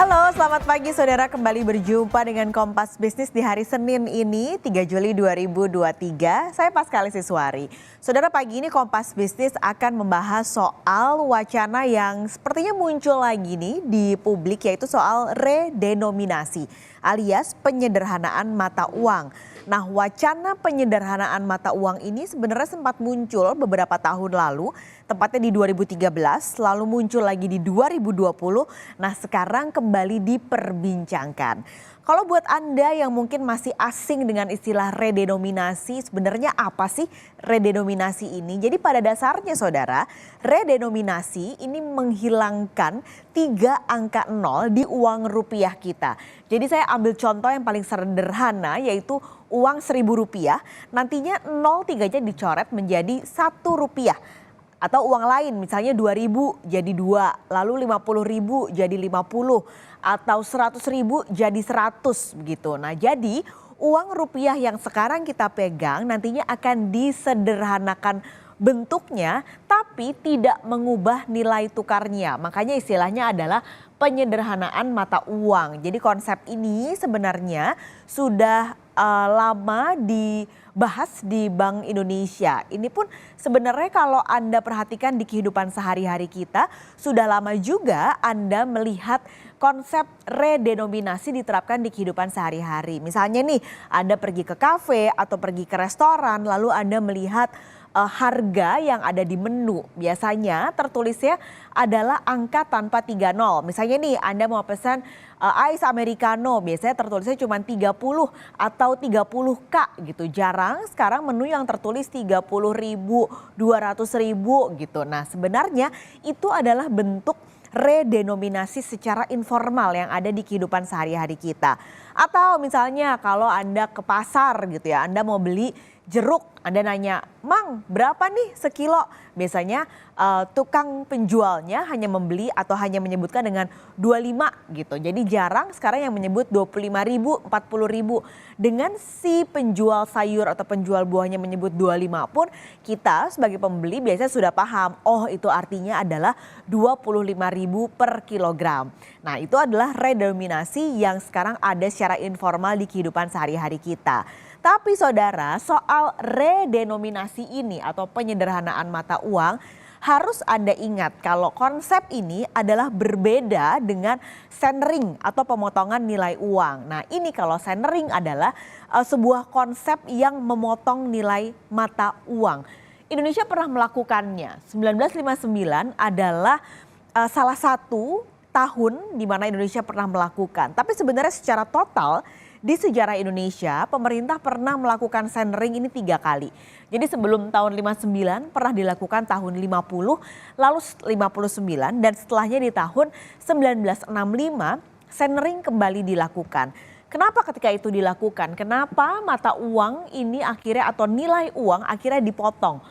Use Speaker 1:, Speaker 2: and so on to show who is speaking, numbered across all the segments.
Speaker 1: Halo, selamat pagi saudara, kembali berjumpa dengan Kompas Bisnis di hari Senin ini 3 Juli 2023. Saya Paskali Siswari. Saudara, pagi ini Kompas Bisnis akan membahas soal wacana yang sepertinya muncul lagi nih di publik, yaitu soal redenominasi alias penyederhanaan mata uang. Nah, wacana penyederhanaan mata uang ini sebenarnya sempat muncul beberapa tahun lalu, tepatnya di 2013, lalu muncul lagi di 2020. Nah, sekarang kembali diperbincangkan. Kalau buat Anda yang mungkin masih asing dengan istilah redenominasi, sebenarnya apa sih redenominasi ini? Jadi pada dasarnya saudara, redenominasi ini menghilangkan 3 angka 0 di uang rupiah kita. Jadi saya ambil contoh yang paling sederhana, yaitu uang Rp1.000, nantinya 03-nya dicoret menjadi Rp1. Atau uang lain misalnya 2.000 jadi 2, lalu 50.000 jadi 50, atau 100.000 jadi 100 begitu. Nah, jadi uang rupiah yang sekarang kita pegang nantinya akan disederhanakan bentuknya tapi tidak mengubah nilai tukarnya. Makanya istilahnya adalah penyederhanaan mata uang. Jadi konsep ini sebenarnya sudah lama dibahas di Bank Indonesia. Ini pun sebenarnya kalau Anda perhatikan di kehidupan sehari-hari kita, sudah lama juga Anda melihat konsep redenominasi diterapkan di kehidupan sehari-hari. Misalnya nih, Anda pergi ke kafe atau pergi ke restoran, lalu Anda melihat harga yang ada di menu. Biasanya tertulisnya adalah angka tanpa 30. Misalnya nih, Anda mau pesan ice americano, biasanya tertulisnya cuma 30 atau 30K gitu. Jarang sekarang menu yang tertulis 30.000, 200.000 gitu. Nah, sebenarnya itu adalah bentuk redenominasi secara informal yang ada di kehidupan sehari-hari kita. Atau misalnya kalau Anda ke pasar gitu ya, Anda mau beli jeruk, Anda nanya, "Mang, berapa nih sekilo?" Biasanya tukang penjualnya hanya membeli atau hanya menyebutkan dengan 25 gitu. Jadi jarang sekarang yang menyebut 25.000, 40.000. Dengan si penjual sayur atau penjual buahnya menyebut 25 pun, kita sebagai pembeli biasanya sudah paham, oh itu artinya adalah 25.000 per kilogram. Nah, itu adalah redenominasi yang sekarang ada secara informal di kehidupan sehari-hari kita. Tapi saudara, soal redenominasi ini atau penyederhanaan mata uang, harus Anda ingat kalau konsep ini adalah berbeda dengan centering atau pemotongan nilai uang. Nah, ini kalau centering adalah sebuah konsep yang memotong nilai mata uang. Indonesia pernah melakukannya. 1959 adalah salah satu tahun di mana Indonesia pernah melakukan. Tapi sebenarnya secara total di sejarah Indonesia, pemerintah pernah melakukan centering ini 3 kali. Jadi sebelum tahun 59 pernah dilakukan tahun 50, lalu 59, dan setelahnya di tahun 1965 centering kembali dilakukan. Kenapa ketika itu dilakukan? Kenapa mata uang ini akhirnya atau nilai uang akhirnya dipotong?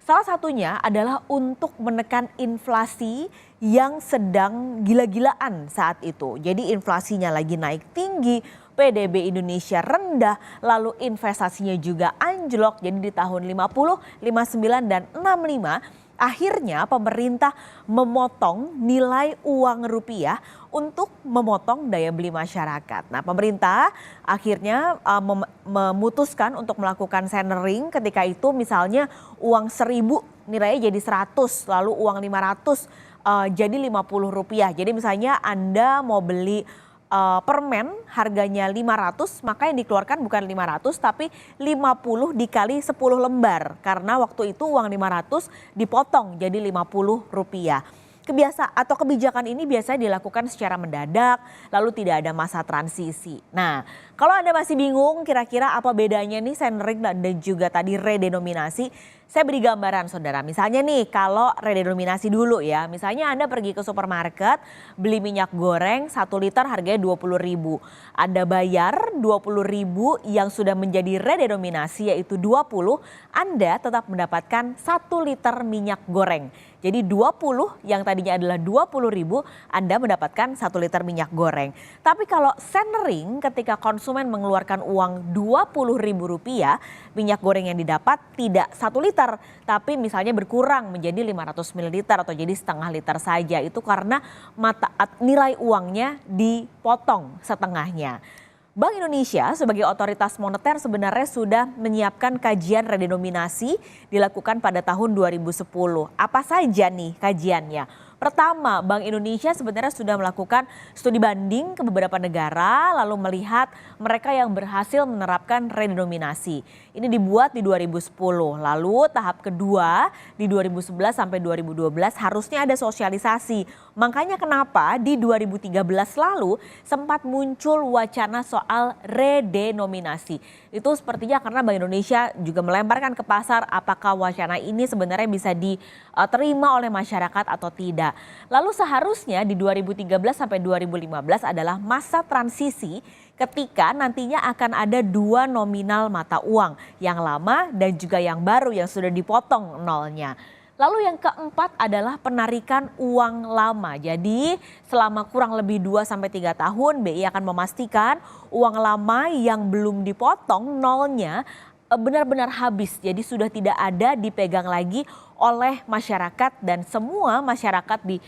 Speaker 1: Salah satunya adalah untuk menekan inflasi yang sedang gila-gilaan saat itu. Jadi inflasinya lagi naik tinggi, PDB Indonesia rendah, lalu investasinya juga anjlok. Jadi di tahun 50, 59 dan 65 akhirnya pemerintah memotong nilai uang rupiah untuk memotong daya beli masyarakat. Nah, pemerintah akhirnya memutuskan untuk melakukan centering ketika itu, misalnya uang 1.000 nilainya jadi 100, lalu uang 500 jadi Rp50. Jadi misalnya Anda mau beli permen harganya 500, maka yang dikeluarkan bukan 500 tapi 50 dikali 10 lembar. Karena waktu itu uang 500 dipotong jadi Rp50. Kebijakan ini biasanya dilakukan secara mendadak, lalu tidak ada masa transisi. Nah, kalau Anda masih bingung kira-kira apa bedanya nih centering dan juga tadi redenominasi, saya beri gambaran saudara. Misalnya nih kalau redenominasi dulu ya, misalnya Anda pergi ke supermarket beli minyak goreng 1 liter harganya 20.000. Anda bayar 20.000 yang sudah menjadi redenominasi yaitu 20, Anda tetap mendapatkan 1 liter minyak goreng. Jadi 20 yang tadinya adalah 20.000 Anda mendapatkan 1 liter minyak goreng. Tapi kalau Centering ketika konsumen mengeluarkan uang Rp20.000, minyak goreng yang didapat tidak 1 liter tapi misalnya berkurang menjadi 500 ml atau jadi setengah liter saja. Itu karena nilai uangnya dipotong setengahnya. Bank Indonesia sebagai otoritas moneter sebenarnya sudah menyiapkan kajian redenominasi dilakukan pada tahun 2010. Apa saja nih kajiannya? Pertama, Bank Indonesia sebenarnya sudah melakukan studi banding ke beberapa negara lalu melihat mereka yang berhasil menerapkan redenominasi. Ini dibuat di 2010. Lalu tahap kedua di 2011 sampai 2012 harusnya ada sosialisasi. Makanya kenapa di 2013 lalu sempat muncul wacana soal redenominasi. Itu sepertinya karena Bank Indonesia juga melemparkan ke pasar apakah wacana ini sebenarnya bisa diterima oleh masyarakat atau tidak. Lalu seharusnya di 2013 sampai 2015 adalah masa transisi ketika nantinya akan ada 2 nominal mata uang, yang lama dan juga yang baru yang sudah dipotong nolnya. Lalu yang keempat adalah penarikan uang lama. Jadi selama kurang lebih 2 sampai 3 tahun BI akan memastikan uang lama yang belum dipotong nolnya benar-benar habis. Jadi sudah tidak ada dipegang lagi oleh masyarakat dan semua masyarakat di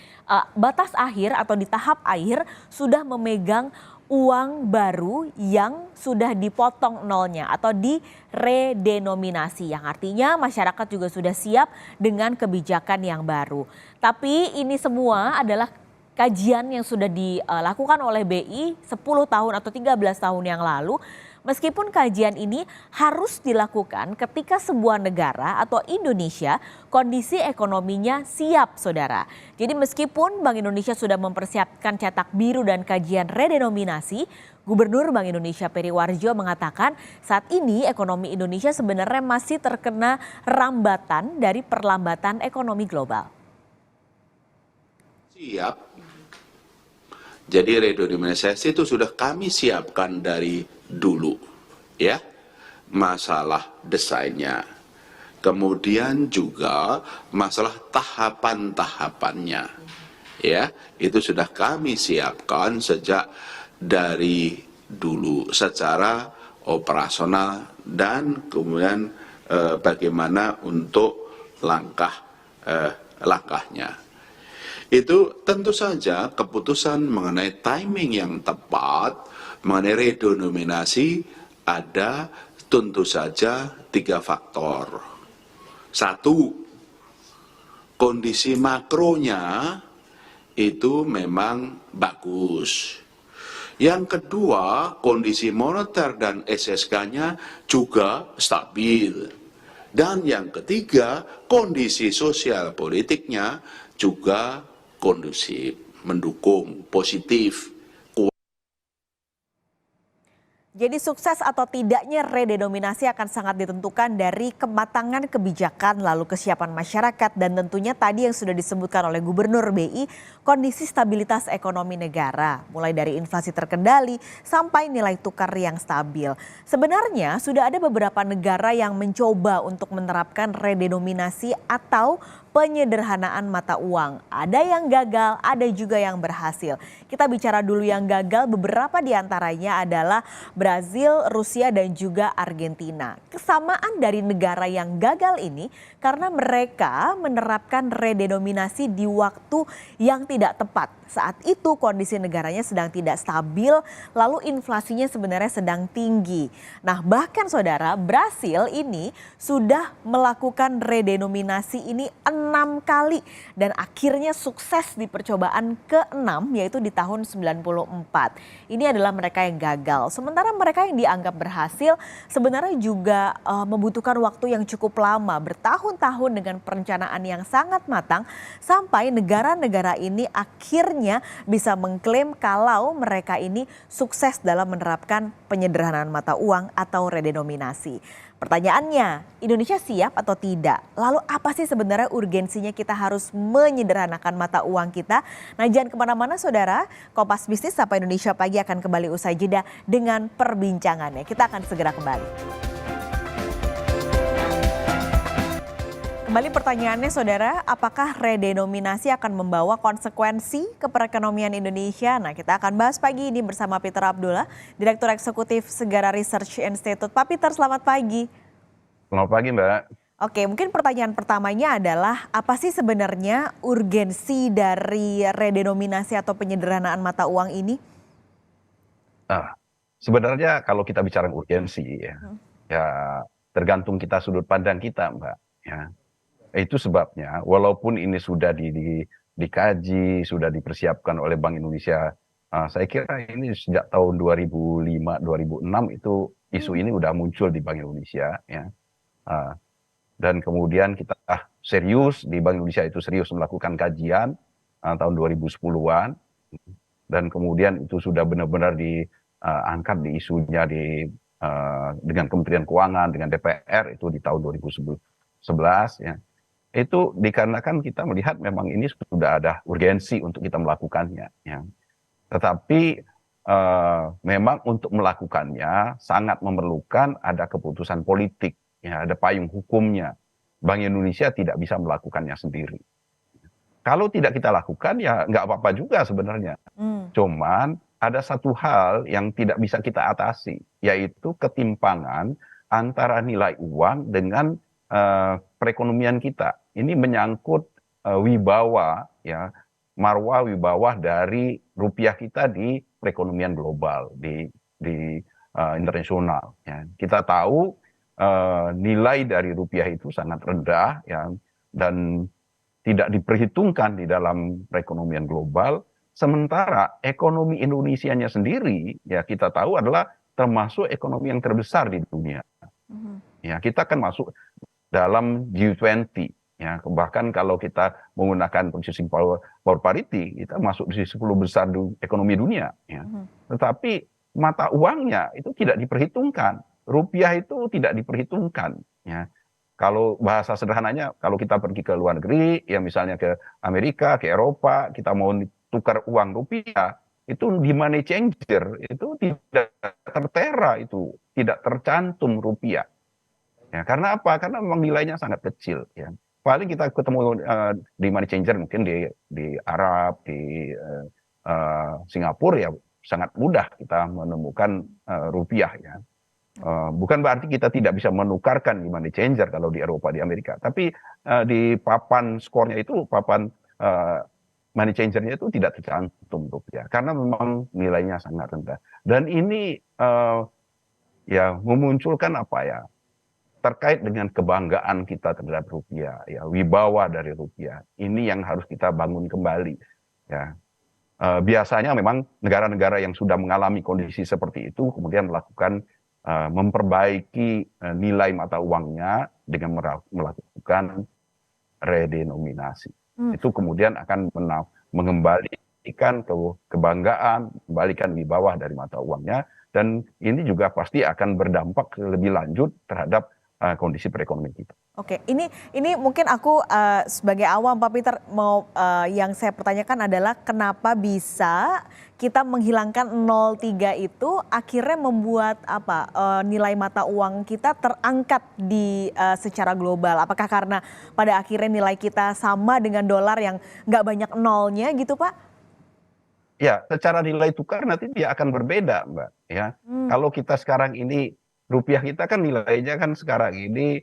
Speaker 1: batas akhir atau di tahap akhir sudah memegang uang baru yang sudah dipotong nolnya atau diredenominasi, yang artinya masyarakat juga sudah siap dengan kebijakan yang baru. Tapi ini semua adalah kajian yang sudah dilakukan oleh BI 10 tahun atau 13 tahun yang lalu. Meskipun kajian ini harus dilakukan ketika sebuah negara atau Indonesia kondisi ekonominya siap, saudara. Jadi meskipun Bank Indonesia sudah mempersiapkan cetak biru dan kajian redenominasi, Gubernur Bank Indonesia Peri Warjio mengatakan saat ini ekonomi Indonesia sebenarnya masih terkena rambatan dari perlambatan ekonomi global.
Speaker 2: Siap. Jadi redenominasi itu sudah kami siapkan dari dulu, ya, masalah desainnya. Kemudian juga masalah tahapan-tahapannya, ya, itu sudah kami siapkan sejak dari dulu secara operasional dan kemudian bagaimana untuk langkahnya. Itu tentu saja keputusan mengenai timing yang tepat mengenai redenominasi ada tentu saja 3 faktor. 1, kondisi makronya itu memang bagus. Yang kedua, kondisi moneter dan SSK-nya juga stabil. Dan yang ketiga, kondisi sosial politiknya juga kondusif, mendukung, positif.
Speaker 1: Jadi sukses atau tidaknya redenominasi akan sangat ditentukan dari kematangan kebijakan lalu kesiapan masyarakat dan tentunya tadi yang sudah disebutkan oleh Gubernur BI, kondisi stabilitas ekonomi negara mulai dari inflasi terkendali sampai nilai tukar yang stabil. Sebenarnya sudah ada beberapa negara yang mencoba untuk menerapkan redenominasi atau penyederhanaan mata uang. Ada yang gagal, ada juga yang berhasil. Kita bicara dulu yang gagal, beberapa diantaranya adalah Brazil, Rusia dan juga Argentina. Kesamaan dari negara yang gagal ini karena mereka menerapkan redenominasi di waktu yang tidak tepat. Saat itu kondisi negaranya sedang tidak stabil, lalu inflasinya sebenarnya sedang tinggi. Nah bahkan saudara, Brasil ini sudah melakukan redenominasi ini 6 kali dan akhirnya sukses di percobaan ke-6 yaitu di tahun 94. Ini adalah mereka yang gagal. Sementara mereka yang dianggap berhasil sebenarnya juga membutuhkan waktu yang cukup lama, bertahun-tahun dengan perencanaan yang sangat matang sampai negara-negara ini akhirnya bisa mengklaim kalau mereka ini sukses dalam menerapkan penyederhanaan mata uang atau redenominasi. Pertanyaannya, Indonesia siap atau tidak? Lalu apa sih sebenarnya urgensinya kita harus menyederhanakan mata uang kita? Nah jangan kemana-mana saudara, Kompas Bisnis Sapa Indonesia Pagi akan kembali usai jeda dengan perbincangannya. Kita akan segera kembali. Kembali pertanyaannya saudara, apakah redenominasi akan membawa konsekuensi ke perekonomian Indonesia? Nah, kita akan bahas pagi ini bersama Peter Abdullah, Direktur Eksekutif Segara Research Institute. Pak Peter, selamat pagi.
Speaker 3: Selamat pagi, Mbak.
Speaker 1: Oke, mungkin pertanyaan pertamanya adalah apa sih sebenarnya urgensi dari redenominasi atau penyederhanaan mata uang ini?
Speaker 3: Nah, sebenarnya kalau kita bicara urgensi ya tergantung kita sudut pandang kita, Mbak. Ya, itu sebabnya walaupun ini sudah dikaji, sudah dipersiapkan oleh Bank Indonesia, saya kira ini sejak tahun 2005-2006 itu isu ini udah muncul di Bank Indonesia, ya. Dan kemudian kita serius di Bank Indonesia itu serius melakukan kajian tahun 2010-an, dan kemudian itu sudah benar-benar diangkat di isunya dengan Kementerian Keuangan, dengan DPR itu di tahun 2011, ya. Itu dikarenakan kita melihat memang ini sudah ada urgensi untuk kita melakukannya, ya. Tetapi memang untuk melakukannya sangat memerlukan ada keputusan politik, ya, ada payung hukumnya. Bank Indonesia tidak bisa melakukannya sendiri. Kalau tidak kita lakukan ya nggak apa-apa juga sebenarnya. Cuman ada satu hal yang tidak bisa kita atasi, yaitu ketimpangan antara nilai uang dengan perekonomian kita. Ini menyangkut wibawa, ya, marwah wibawa dari rupiah kita di perekonomian global, di internasional. Ya. Kita tahu nilai dari rupiah itu sangat rendah, ya, dan tidak diperhitungkan di dalam perekonomian global. Sementara ekonomi Indonesianya sendiri, ya kita tahu adalah termasuk ekonomi yang terbesar di dunia. Ya, kita kan masuk dalam G20, ya, bahkan kalau kita menggunakan purchasing power parity, kita masuk di 10 besar ekonomi dunia, ya. Tetapi mata uangnya itu tidak diperhitungkan, rupiah itu tidak diperhitungkan, ya. Kalau bahasa sederhananya, kalau kita pergi ke luar negeri, ya misalnya ke Amerika, ke Eropa, kita mau tukar uang rupiah, itu di money changer itu tidak tertera, itu tidak tercantum rupiah. Ya, karena apa? Karena memang nilainya sangat kecil, ya. Paling kita ketemu di money changer mungkin di Arab, di Singapura, ya sangat mudah kita menemukan rupiah, ya. Bukan berarti kita tidak bisa menukarkan di money changer kalau di Eropa, di Amerika. Tapi di papan skornya itu, papan money changer-nya itu tidak tercantum rupiah. Karena memang nilainya sangat rendah. Dan ini ya memunculkan apa ya? Terkait dengan kebanggaan kita terhadap rupiah, ya, wibawa dari rupiah, ini yang harus kita bangun kembali, ya. Biasanya memang negara-negara yang sudah mengalami kondisi seperti itu kemudian melakukan memperbaiki nilai mata uangnya dengan melakukan redenominasi. Itu kemudian akan mengembalikan kebanggaan, kembalikan wibawa dari mata uangnya, dan ini juga pasti akan berdampak lebih lanjut terhadap kondisi perekonomian kita.
Speaker 1: Oke, ini mungkin aku sebagai awam, Pak Peter, yang saya pertanyakan adalah kenapa bisa kita menghilangkan 0,3 itu akhirnya membuat nilai mata uang kita terangkat secara global? Apakah karena pada akhirnya nilai kita sama dengan dolar yang nggak banyak nolnya gitu, Pak?
Speaker 3: Ya, secara nilai tukar nanti dia akan berbeda, Mbak. Ya, kalau kita sekarang ini rupiah kita kan nilainya kan sekarang ini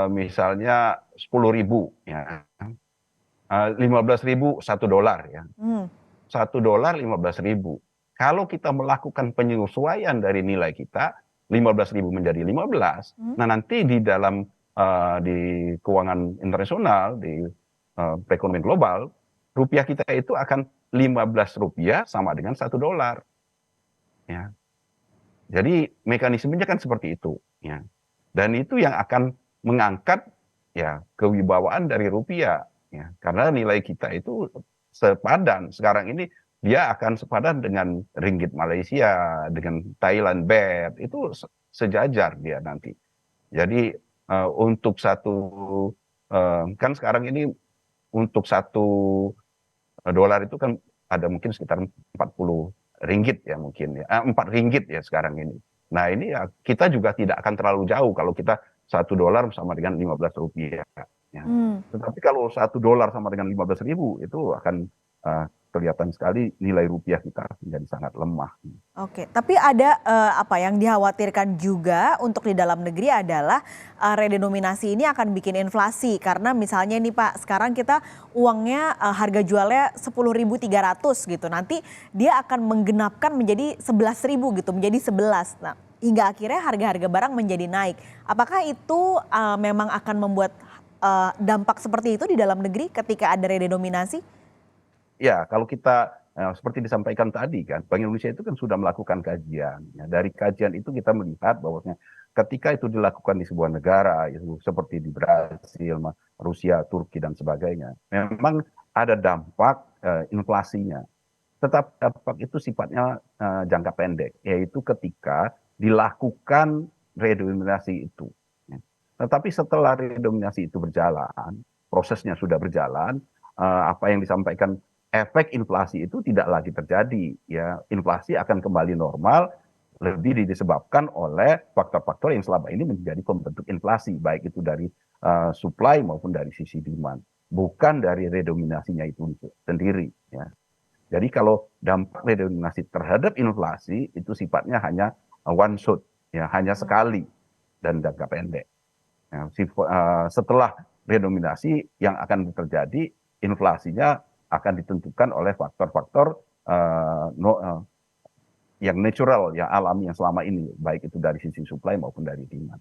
Speaker 3: misalnya 10.000, ya, 15.000 $1, ya, $1 15.000. Kalau kita melakukan penyesuaian dari nilai kita 15.000 menjadi 15, nah nanti di dalam di keuangan internasional, di perekonomian global, rupiah kita itu akan 15 rupiah sama dengan $1, ya. Jadi mekanismenya kan seperti itu, ya. Dan itu yang akan mengangkat, ya, kewibawaan dari rupiah, ya. Karena nilai kita itu sepadan. Sekarang ini dia akan sepadan dengan ringgit Malaysia, dengan Thailand baht, itu sejajar dia nanti. Jadi untuk kan sekarang ini untuk $1 itu kan ada mungkin sekitar 40 ringgit, ya, mungkin, ya, 4 ringgit ya sekarang ini. Nah ini ya kita juga tidak akan terlalu jauh kalau kita $1 sama dengan 15 rupiah. Ya.
Speaker 1: Hmm.
Speaker 3: Tetapi kalau $1 sama dengan 15.000 itu akan kelihatan sekali nilai rupiah kita menjadi sangat lemah.
Speaker 1: Oke, tapi ada apa yang dikhawatirkan juga untuk di dalam negeri adalah redenominasi ini akan bikin inflasi karena misalnya nih Pak, sekarang kita uangnya harga jualnya 10.300 gitu. Nanti dia akan menggenapkan menjadi 11.000 gitu, menjadi 11. Nah, hingga akhirnya harga-harga barang menjadi naik. Apakah itu memang akan membuat dampak seperti itu di dalam negeri ketika ada redenominasi?
Speaker 3: Ya, kalau kita seperti disampaikan tadi kan, Bank Indonesia itu kan sudah melakukan kajian. Ya, dari kajian itu kita melihat bahwasanya ketika itu dilakukan di sebuah negara, itu seperti di Brasil, Rusia, Turki dan sebagainya, memang ada dampak inflasinya. Tetap dampak itu sifatnya jangka pendek, yaitu ketika dilakukan redenominasi itu. Ya. Tetapi setelah redenominasi itu berjalan, prosesnya sudah berjalan, apa yang disampaikan efek inflasi itu tidak lagi terjadi. Ya, inflasi akan kembali normal, lebih disebabkan oleh faktor-faktor yang selama ini menjadi pembentuk inflasi, baik itu dari supply maupun dari sisi demand, bukan dari redenominasinya itu sendiri. Ya. Jadi kalau dampak redenominasi terhadap inflasi itu sifatnya hanya one shot, ya hanya sekali dan jangka pendek. Ya, setelah redenominasi yang akan terjadi, inflasinya akan ditentukan oleh faktor-faktor yang natural, yang alami yang selama ini, baik itu dari sisi supply maupun dari demand.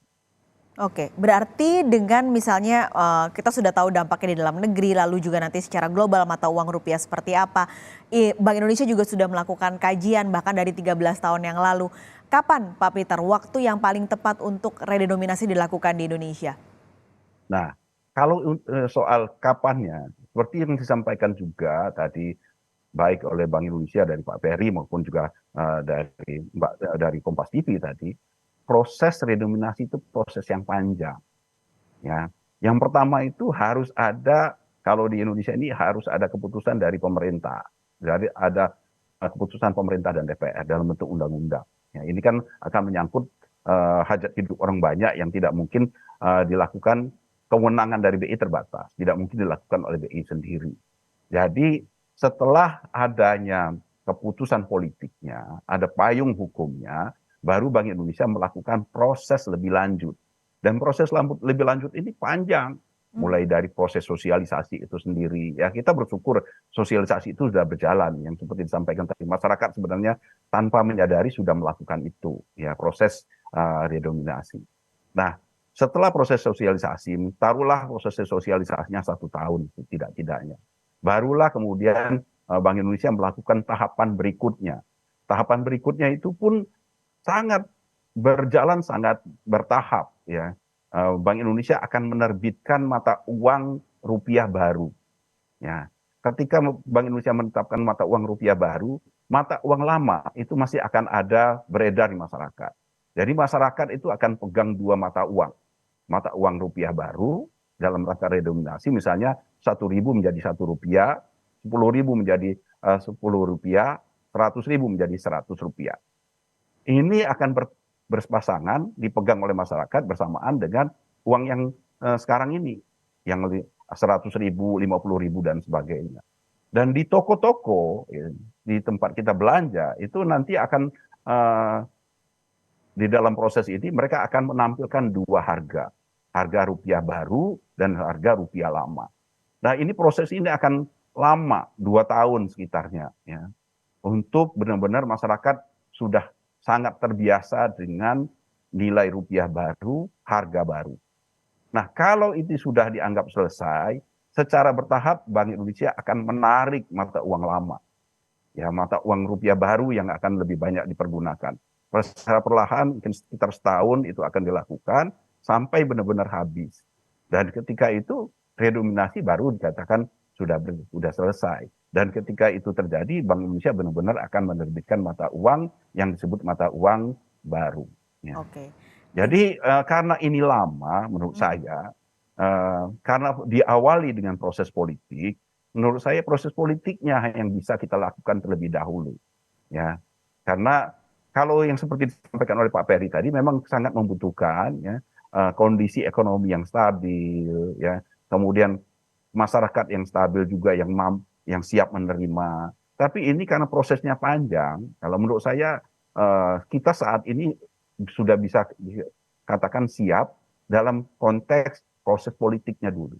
Speaker 1: Oke, berarti dengan misalnya kita sudah tahu dampaknya di dalam negeri, lalu juga nanti secara global mata uang rupiah seperti apa. Bank Indonesia juga sudah melakukan kajian bahkan dari 13 tahun yang lalu. Kapan Pak Peter waktu yang paling tepat untuk redenominasi dilakukan di Indonesia?
Speaker 3: Nah, kalau soal kapannya, seperti yang disampaikan juga tadi, baik oleh Bank Indonesia dari Pak Ferry maupun juga dari Kompas TV tadi, proses redenominasi itu proses yang panjang. Ya, yang pertama itu harus ada, kalau di Indonesia ini harus ada keputusan dari pemerintah, jadi ada keputusan pemerintah dan DPR dalam bentuk undang-undang. Ya, ini kan akan menyangkut hajat hidup orang banyak yang tidak mungkin dilakukan, kewenangan dari BI terbatas, tidak mungkin dilakukan oleh BI sendiri. Jadi setelah adanya keputusan politiknya, ada payung hukumnya, baru Bank Indonesia melakukan proses lebih lanjut. Dan proses lebih lanjut ini panjang, mulai dari proses sosialisasi itu sendiri. Ya, kita bersyukur sosialisasi itu sudah berjalan, yang seperti disampaikan tadi, masyarakat sebenarnya tanpa menyadari sudah melakukan itu, ya proses redenominasi. Nah, setelah proses sosialisasi, taruhlah proses sosialisasinya 1 tahun, tidak-tidaknya. Barulah kemudian Bank Indonesia melakukan tahapan berikutnya. Tahapan berikutnya itu pun sangat berjalan, sangat bertahap. Ya. Bank Indonesia akan menerbitkan mata uang rupiah baru. Ya. Ketika Bank Indonesia menetapkan mata uang rupiah baru, mata uang lama itu masih akan ada beredar di masyarakat. Jadi masyarakat itu akan pegang dua mata uang rupiah baru dalam rangka redenominasi, misalnya 1.000 menjadi Rp1, 10.000 menjadi Rp10, 100.000 menjadi Rp100. Ini akan berpasangan, dipegang oleh masyarakat bersamaan dengan uang yang sekarang ini, yang 100.000, 50.000 dan sebagainya. Dan di toko-toko, di tempat kita belanja, itu nanti akan di dalam proses ini mereka akan menampilkan dua harga rupiah baru dan harga rupiah lama. Nah, ini proses ini akan lama, 2 tahun sekitarnya, ya, untuk benar-benar masyarakat sudah sangat terbiasa dengan nilai rupiah baru, harga baru. Nah, kalau itu sudah dianggap selesai, secara bertahap Bank Indonesia akan menarik mata uang lama, ya, mata uang rupiah baru yang akan lebih banyak dipergunakan. Secara perlahan, mungkin sekitar setahun itu akan dilakukan sampai benar-benar habis. Dan ketika itu redenominasi baru dikatakan sudah selesai. Dan ketika itu terjadi, Bank Indonesia benar-benar akan menerbitkan mata uang yang disebut mata uang baru. Ya.
Speaker 1: Oke.
Speaker 3: Jadi karena ini lama, menurut saya, karena diawali dengan proses politik, menurut saya proses politiknya yang bisa kita lakukan terlebih dahulu. Ya, karena kalau yang seperti disampaikan oleh Pak Ferry tadi memang sangat membutuhkan, ya, kondisi ekonomi yang stabil, ya, kemudian masyarakat yang stabil juga yang siap menerima. Tapi ini karena prosesnya panjang, kalau menurut saya kita saat ini sudah bisa katakan siap dalam konteks proses politiknya dulu.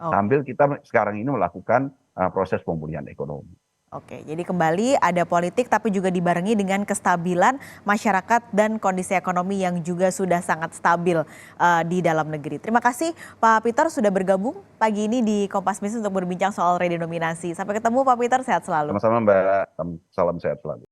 Speaker 3: Sambil kita sekarang ini melakukan proses pemulihan ekonomi.
Speaker 1: Oke, jadi kembali ada politik tapi juga dibarengi dengan kestabilan masyarakat dan kondisi ekonomi yang juga sudah sangat stabil di dalam negeri. Terima kasih Pak Peter sudah bergabung pagi ini di Kompas Bisnis untuk berbincang soal redenominasi. Sampai ketemu Pak Peter, sehat selalu.
Speaker 3: Sama-sama Mbak, salam sehat selalu.